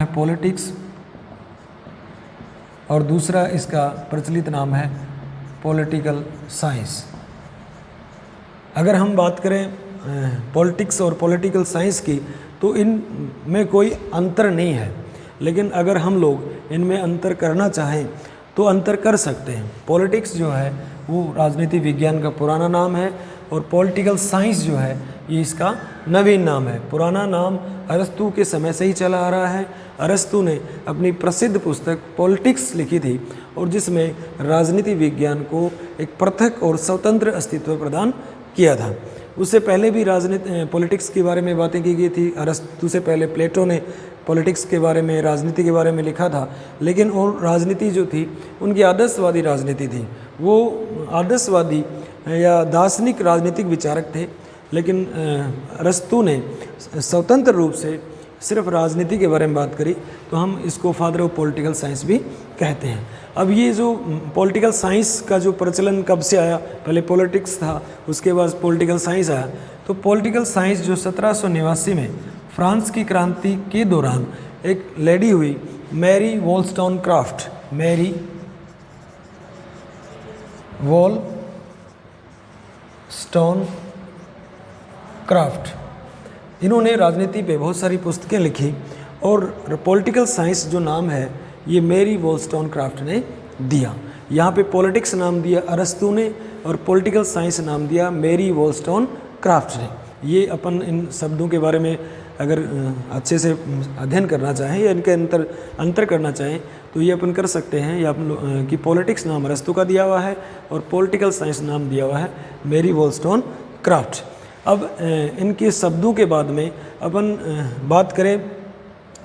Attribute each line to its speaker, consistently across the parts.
Speaker 1: है पॉलिटिक्स और दूसरा इसका प्रचलित नाम है पॉलिटिकल साइंस। अगर हम बात करें पॉलिटिक्स और पॉलिटिकल साइंस की तो इन में कोई अंतर नहीं है, लेकिन अगर हम लोग इनमें अंतर करना चाहें तो अंतर कर सकते हैं। पॉलिटिक्स जो है वो राजनीति विज्ञान का पुराना नाम है और पॉलिटिकल साइंस जो है ये इसका नवीन नाम है। पुराना नाम अरस्तु के समय से ही चला आ रहा है। अरस्तु ने अपनी प्रसिद्ध पुस्तक पॉलिटिक्स लिखी थी और जिसमें राजनीति विज्ञान को एक पृथक और स्वतंत्र अस्तित्व प्रदान किया था। उससे पहले भी राजनीति पॉलिटिक्स के बारे में बातें की गई थी। अरस्तु से पहले प्लेटो ने पॉलिटिक्स के बारे में, राजनीति के बारे में लिखा था, लेकिन और राजनीति जो थी उनकी आदर्शवादी राजनीति थी। वो आदर्शवादी या दार्शनिक राजनीतिक विचारक थे, लेकिन अरस्तु ने स्वतंत्र रूप से सिर्फ राजनीति के बारे में बात करी तो हम इसको फादर ऑफ पॉलिटिकल साइंस भी कहते हैं। अब ये जो पॉलिटिकल साइंस का जो प्रचलन कब से आया, पहले पॉलिटिक्स था उसके बाद पॉलिटिकल साइंस आया। तो पॉलिटिकल साइंस जो 1789 में फ्रांस की क्रांति के दौरान एक लेडी हुई मैरी वॉलस्टोनक्राफ्ट, मैरी वॉलस्टोनक्राफ्ट, इन्होंने राजनीति पे बहुत सारी पुस्तकें लिखी और पॉलिटिकल साइंस जो नाम है ये मैरी वॉलस्टोनक्राफ्ट ने दिया। यहाँ पे पॉलिटिक्स नाम दिया अरस्तु ने और पॉलिटिकल साइंस नाम दिया मैरी वॉलस्टोनक्राफ्ट ने। ये अपन इन शब्दों के बारे में अगर अच्छे से अध्ययन करना चाहें या इनके अंतर करना चाहें तो ये अपन कर सकते हैं। या अपन कि पॉलिटिक्स नाम अरस्तु का दिया हुआ है और पॉलिटिकल साइंस नाम दिया हुआ है मैरी वॉलस्टोनक्राफ्ट। अब इनके शब्दों के बाद में अपन बात करें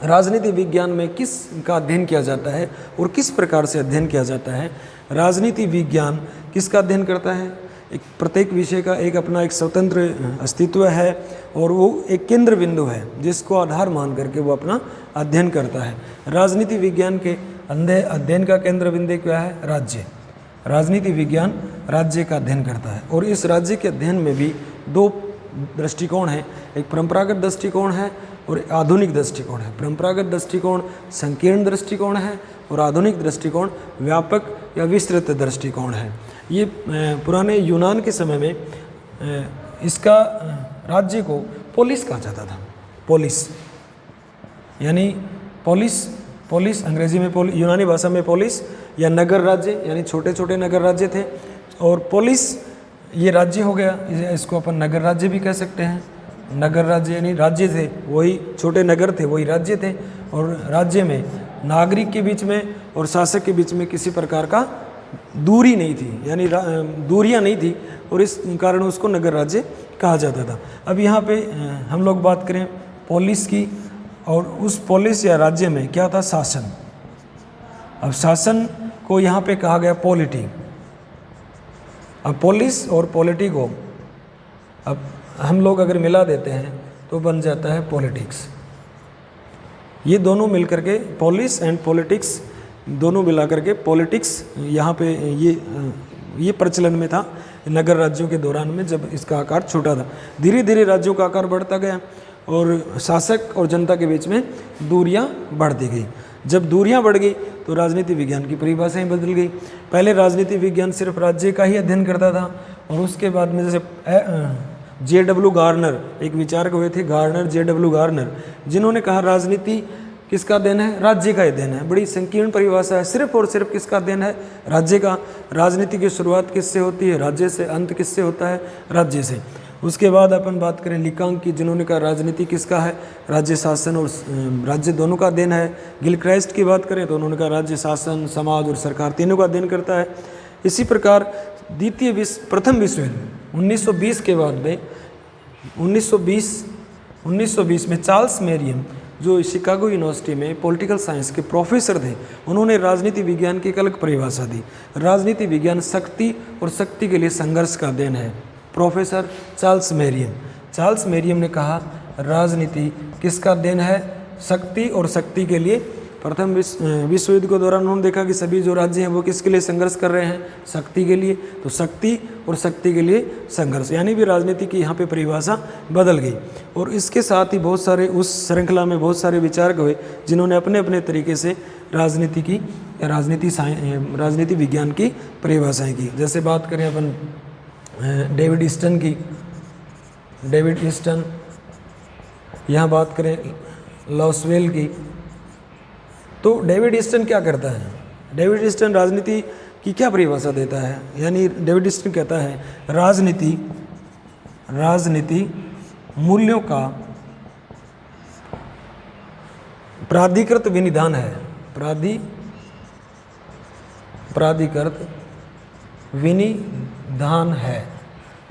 Speaker 1: राजनीति विज्ञान में किस का अध्ययन किया जाता है और किस प्रकार से अध्ययन किया जाता है। राजनीति विज्ञान किसका अध्ययन करता है? एक प्रत्येक विषय का एक अपना एक स्वतंत्र अस्तित्व है और वो एक केंद्र बिंदु है जिसको आधार मान करके वो अपना अध्ययन करता है। राजनीति विज्ञान के अध्ययन का केंद्र बिंदु क्या है? राज्य। राजनीति विज्ञान राज्य का अध्ययन करता है और इस राज्य के अध्ययन में भी दो दृष्टिकोण है, एक परंपरागत दृष्टिकोण है और आधुनिक दृष्टिकोण है। परंपरागत दृष्टिकोण संकीर्ण दृष्टिकोण है और आधुनिक दृष्टिकोण व्यापक या विस्तृत दृष्टिकोण है। ये पुराने यूनान के समय में इसका राज्य को पोलिस कहा जाता था। पोलिस यानी पोलिस अंग्रेजी में यूनानी भाषा में पोलिस या नगर राज्य यानी छोटे छोटे नगर राज्य थे और पोलिस ये राज्य हो गया। इसको अपन नगर राज्य भी कह सकते हैं। नगर राज्य यानी राज्य थे, वही छोटे नगर थे वही राज्य थे और राज्य में नागरिक के बीच में और शासक के बीच में किसी प्रकार का दूरी नहीं थी, यानी दूरियां नहीं थी और इस कारण उसको नगर राज्य कहा जाता था। अब यहाँ पे हम लोग बात करें पोलिस की और उस पोलिस या राज्य में क्या था? शासन। अब शासन को यहाँ पे कहा गया पॉलिटी। अब पोलिस और पॉलिटी को अब हम लोग अगर मिला देते हैं तो बन जाता है पॉलिटिक्स। ये दोनों मिलकर के पोलिस एंड पॉलिटिक्स दोनों मिला करके पॉलिटिक्स यहाँ पे ये प्रचलन में था नगर राज्यों के दौरान में जब इसका आकार छोटा था। धीरे धीरे राज्यों का आकार बढ़ता गया और शासक और जनता के बीच में दूरियां बढ़ती गई। जब दूरियां बढ़ गई तो राजनीति विज्ञान की परिभाषाएं बदल गई। पहले राजनीति विज्ञान सिर्फ राज्य का ही अध्ययन करता था और उसके बाद में जैसे J.W. गार्नर एक विचारक हुए थे, गार्नर, J.W. गार्नर, जिन्होंने कहा राजनीति किसका अध्ययन है? राज्य का अध्ययन है। बड़ी संकीर्ण परिभाषा है। सिर्फ और सिर्फ किसका अध्ययन है? राज्य का। राजनीति की शुरुआत किससे होती है? राज्य से। अंत किससे होता है? राज्य से। उसके बाद अपन बात करें लिकांग की, जिन्होंने कहा राजनीति किसका है? राज्य शासन और राज्य दोनों का अध्ययन है। गिलक्राइस्ट की बात करें तो उन्होंने कहा राज्य शासन, समाज और सरकार तीनों का अध्ययन करता है। इसी प्रकार प्रथम विश्व युद्ध 1920 के बाद में 1920 में चार्ल्स मेरियम जो शिकागो यूनिवर्सिटी में पॉलिटिकल साइंस के प्रोफेसर थे, उन्होंने राजनीति विज्ञान की एक अलग परिभाषा दी। राजनीति विज्ञान शक्ति और शक्ति के लिए संघर्ष का अध्ययन है। प्रोफेसर चार्ल्स मेरियम ने कहा राजनीति किसका अध्ययन है? शक्ति और शक्ति के लिए प्रथम विश्व युद्ध के दौरान उन्होंने देखा कि सभी जो राज्य हैं वो किसके लिए संघर्ष कर रहे हैं, शक्ति के लिए। तो शक्ति और शक्ति के लिए संघर्ष, यानी भी राजनीति की यहाँ पे परिभाषा बदल गई। और इसके साथ ही बहुत सारे उस श्रृंखला में बहुत सारे विचारक हुए जिन्होंने अपने अपने तरीके से राजनीति विज्ञान की परिभाषाएं की। जैसे बात करें अपन डेविड ईस्टन, यहाँ बात करें लॉसवेल की। तो डेविड ईस्टन क्या करता है? डेविड ईस्टन राजनीति की क्या परिभाषा देता है? यानी डेविड ईस्टन कहता है राजनीति मूल्यों का प्राधिकृत विनिधान है। प्राधिकृत विनिधान है,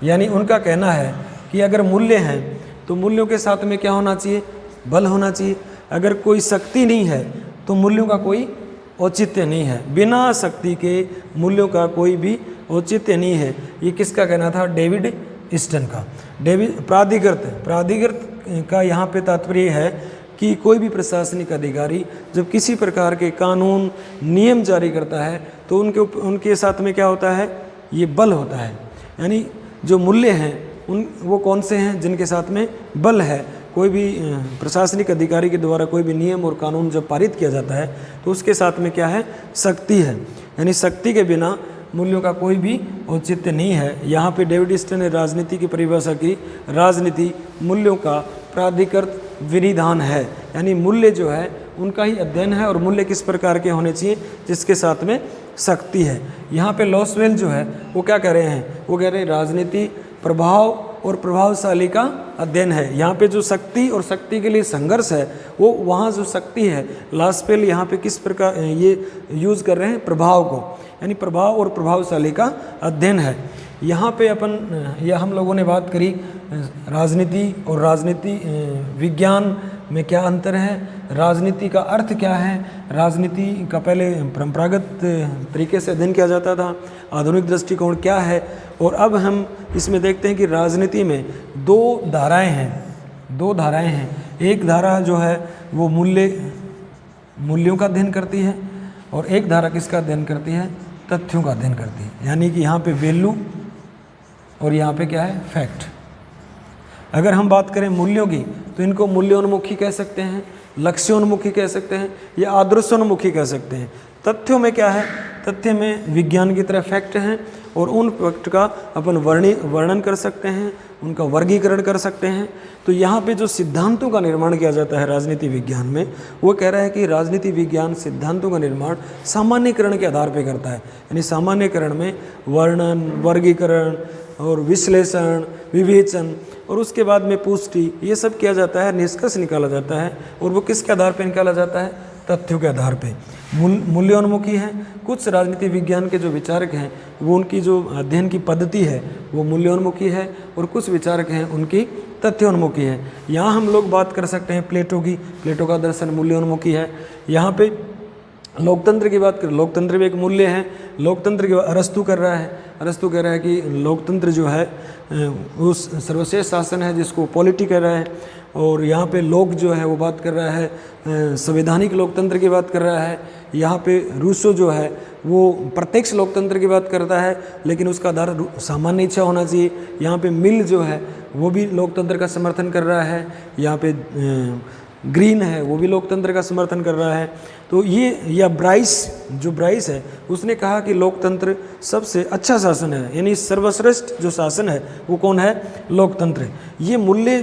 Speaker 1: यानी उनका कहना है कि अगर मूल्य हैं तो मूल्यों के साथ में क्या होना चाहिए? बल होना चाहिए। अगर कोई शक्ति नहीं है तो मूल्यों का कोई औचित्य नहीं है। बिना शक्ति के मूल्यों का कोई भी औचित्य नहीं है। ये किसका कहना था? डेविड ईस्टन का। प्राधिकृत का यहाँ पे तात्पर्य है कि कोई भी प्रशासनिक अधिकारी जब किसी प्रकार के कानून नियम जारी करता है तो उनके साथ में क्या होता है? ये बल होता है। यानी जो मूल्य हैं वो कौन से हैं? जिनके साथ में बल है। कोई भी प्रशासनिक अधिकारी के द्वारा कोई भी नियम और कानून जब पारित किया जाता है तो उसके साथ में क्या है? शक्ति है। यानी शक्ति के बिना मूल्यों का कोई भी औचित्य नहीं है। यहाँ पे डेविड ईस्टन ने राजनीति की परिभाषा की, राजनीति मूल्यों का प्राधिकृत विनिधान है। यानी मूल्य जो है उनका ही अध्ययन है और मूल्य किस प्रकार के होने चाहिए? जिसके साथ में शक्ति है। यहाँ पे लॉसवेल जो है वो क्या कह रहे हैं? वो कह रहे हैं राजनीति प्रभाव और प्रभावशाली का अध्ययन है। यहाँ पे जो शक्ति और शक्ति के लिए संघर्ष है वो वहाँ जो शक्ति है, लॉसवेल यहाँ पे किस प्रकार ये यूज़ कर रहे हैं? प्रभाव को, यानी प्रभाव और प्रभावशाली का अध्ययन है। यहाँ पे हम लोगों ने बात करी राजनीति और राजनीति विज्ञान में क्या अंतर है, राजनीति का अर्थ क्या है। राजनीति का पहले परंपरागत तरीके से अध्ययन किया जाता था, आधुनिक दृष्टिकोण क्या है। और अब हम इसमें देखते हैं कि राजनीति में दो धाराएं हैं। एक धारा जो है वो मूल्यों का अध्ययन करती है और एक धारा किसका अध्ययन करती है? तथ्यों का अध्ययन करती है। यानी कि यहाँ पे वैल्यू और यहाँ पे क्या है? फैक्ट। अगर हम बात करें मूल्यों की तो इनको मूल्योन्मुखी कह सकते हैं, लक्ष्योन्मुखी कह सकते हैं या आदर्शोन्मुखी कह सकते हैं। तथ्यों में क्या है? तथ्य में विज्ञान की तरह फैक्ट हैं और उन फैक्ट का अपन वर्णन कर सकते हैं, उनका वर्गीकरण कर सकते हैं। तो यहाँ पे जो सिद्धांतों का निर्माण किया जाता है राजनीति विज्ञान में, वो कह रहा है कि राजनीति विज्ञान सिद्धांतों का निर्माण सामान्यकरण के आधार पर करता है। यानी सामान्यकरण में वर्णन, वर्गीकरण और विश्लेषण, विवेचन और उसके बाद में पुष्टि, ये सब किया जाता है, निष्कर्ष निकाला जाता है। और वो किसके आधार पर निकाला जाता है? तथ्यों के आधार पे। मूल्योन्मुखी हैं। कुछ राजनीति विज्ञान के जो विचारक हैं वो उनकी जो अध्ययन की पद्धति है वो मूल्योन्मुखी है और कुछ विचारक हैं उनकी तथ्योन्मुखी है। यहाँ हम लोग बात कर सकते हैं प्लेटो की। प्लेटो का दर्शन मूल्योन्मुखी है। यहाँ पे लोकतंत्र की बात करें, लोकतंत्र भी एक मूल्य है। लोकतंत्र की अरस्तु कर रहा है। अरस्तु कह रहा है कि लोकतंत्र जो है वो सर्वश्रेष्ठ शासन है जिसको पॉलिटी कह रहा है। और यहाँ पे लोक जो है वो बात कर रहा है संवैधानिक लोकतंत्र की बात कर रहा है। यहाँ पे रूसो जो है वो प्रत्यक्ष लोकतंत्र की बात करता है लेकिन उसका आधार सामान्य इच्छा होना चाहिए। यहाँ पे मिल जो है वो भी लोकतंत्र का समर्थन कर रहा है। यहाँ पे ग्रीन है वो भी लोकतंत्र का समर्थन कर रहा है। तो या ब्राइस है उसने कहा कि लोकतंत्र सबसे अच्छा शासन है, यानी सर्वश्रेष्ठ जो शासन है वो कौन है? लोकतंत्र। ये मूल्य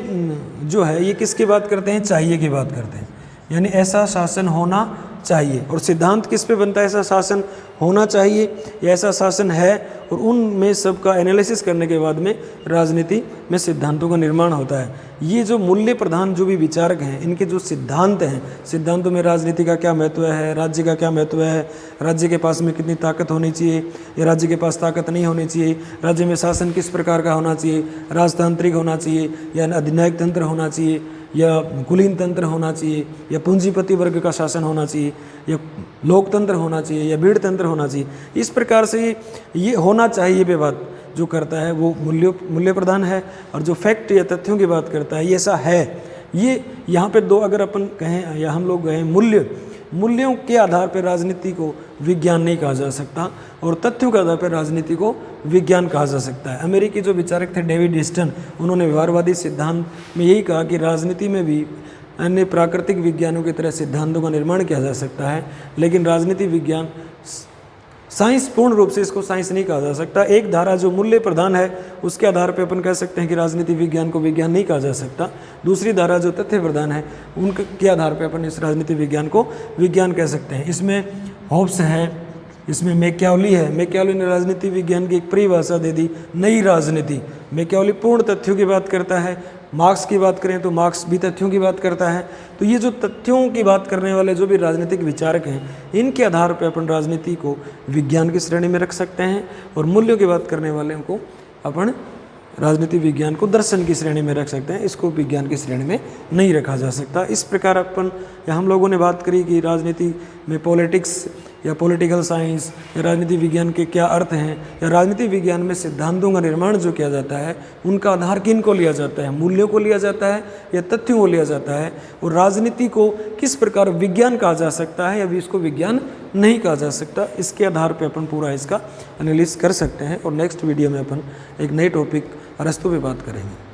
Speaker 1: जो है ये किसकी बात करते हैं? चाहिए की बात करते हैं। यानी ऐसा शासन होना चाहिए। और सिद्धांत किस पे बनता है? ऐसा शासन होना चाहिए या ऐसा शासन है। और उनमें सबका एनालिसिस करने के बाद में राजनीति में सिद्धांतों का निर्माण होता है। ये जो मूल्य प्रधान जो भी विचारक हैं इनके जो सिद्धांत हैं, सिद्धांतों में राजनीति का क्या महत्व है, राज्य का क्या महत्व है, राज्य के पास में कितनी ताकत होनी चाहिए या राज्य के पास ताकत नहीं होनी चाहिए, राज्य में शासन किस प्रकार का होना चाहिए, राजतांत्रिक होना चाहिए या अधिनायक तंत्र होना चाहिए या कुलीन तंत्र होना चाहिए या पूंजीपति वर्ग का शासन होना चाहिए या लोकतंत्र होना चाहिए या भीड़ तंत्र होना चाहिए। इस प्रकार से ये होना चाहिए पे बात जो करता है वो मूल्य प्रधान है। और जो फैक्ट या तथ्यों की बात करता है ये ऐसा है। ये यहाँ पे दो अगर अपन कहें या हम लोग कहें मूल्य मूल्यों के आधार पर राजनीति को विज्ञान नहीं कहा जा सकता और तथ्यों के आधार पर राजनीति को विज्ञान कहा जा सकता है। अमेरिकी जो विचारक थे डेविड ईस्टन, उन्होंने व्यवहारवादी सिद्धांत में यही कहा कि राजनीति में भी अन्य प्राकृतिक विज्ञानों की तरह सिद्धांतों का निर्माण किया जा सकता है, लेकिन राजनीति विज्ञान साइंस पूर्ण रूप से इसको साइंस नहीं कहा जा सकता। एक धारा जो मूल्य प्रधान है उसके आधार पर अपन कह सकते हैं कि राजनीति विज्ञान को विज्ञान नहीं कहा जा सकता। दूसरी धारा जो तथ्य प्रधान है उनके आधार पर अपन इस राजनीति विज्ञान को विज्ञान कह सकते हैं। इसमें हॉब्स है, इसमें मैकियावली है। मैकियावली ने राजनीति विज्ञान की एक परिभाषा दे दी, नई राजनीति। मैकियावली पूर्ण तथ्यों की बात करता है। मार्क्स की बात करें तो मार्क्स भी तथ्यों की बात करता है। तो ये जो तथ्यों की बात करने वाले जो भी राजनीतिक विचारक हैं, इनके आधार पर अपन राजनीति को विज्ञान की श्रेणी में रख सकते हैं और मूल्यों की बात करने वाले को अपन राजनीति विज्ञान को दर्शन की श्रेणी में रख सकते हैं, इसको विज्ञान की श्रेणी में नहीं रखा जा सकता। इस प्रकार अपन या हम लोगों ने बात करी कि राजनीति में पॉलिटिक्स या पॉलिटिकल साइंस या राजनीति विज्ञान के क्या अर्थ हैं, या राजनीति विज्ञान में सिद्धांतों का निर्माण जो किया जाता है उनका आधार किन को लिया जाता है, मूल्यों को लिया जाता है या तथ्यों को लिया जाता है, और राजनीति को किस प्रकार विज्ञान कहा जा सकता है या भी इसको विज्ञान नहीं कहा जा सकता। इसके आधार पर अपन पूरा इसका एनालिसिस कर सकते हैं और नेक्स्ट वीडियो में अपन एक नए टॉपिक अरस्तु पे बात करेंगे।